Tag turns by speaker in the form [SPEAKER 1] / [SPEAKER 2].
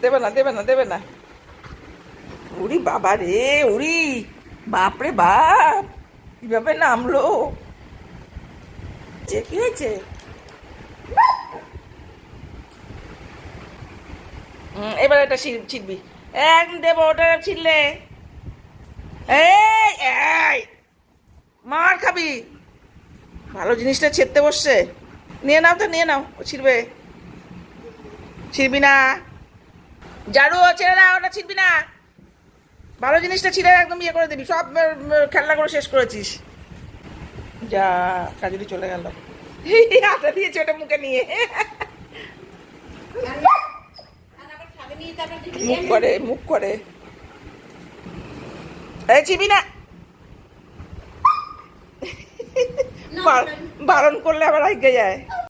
[SPEAKER 1] দেবে না, দেবে না, দেবে না। উড়ি বাবা রে, উড়ি বাপরে বাপ, কিভাবে নামলো। কি হয়েছে? এবার এটা ছিড়বি। একদম দেবো, ওটা ছিড়লে এই এই মার খাবি। ভালো জিনিসটা ছিঁড়তে বসছে। নিয়ে নাও তো, নিয়ে নাও, ও ছিড়বে। ছিড়বি না, ঝাড়ু ছেড়ে না, ওটা ছিড়বি না। ভালো জিনিসটা ছিঁড়ে একদম ইয়ে করে দিবি, সব খেলনাগুলো শেষ করেছিস। যা, কাজুরি চলে গেল। আটা দিয়েছে ওটা মুখে নিয়ে। মুখ করে, মুখ করে। এই ছিবি না, বারণ করলে আবার আগে যায়।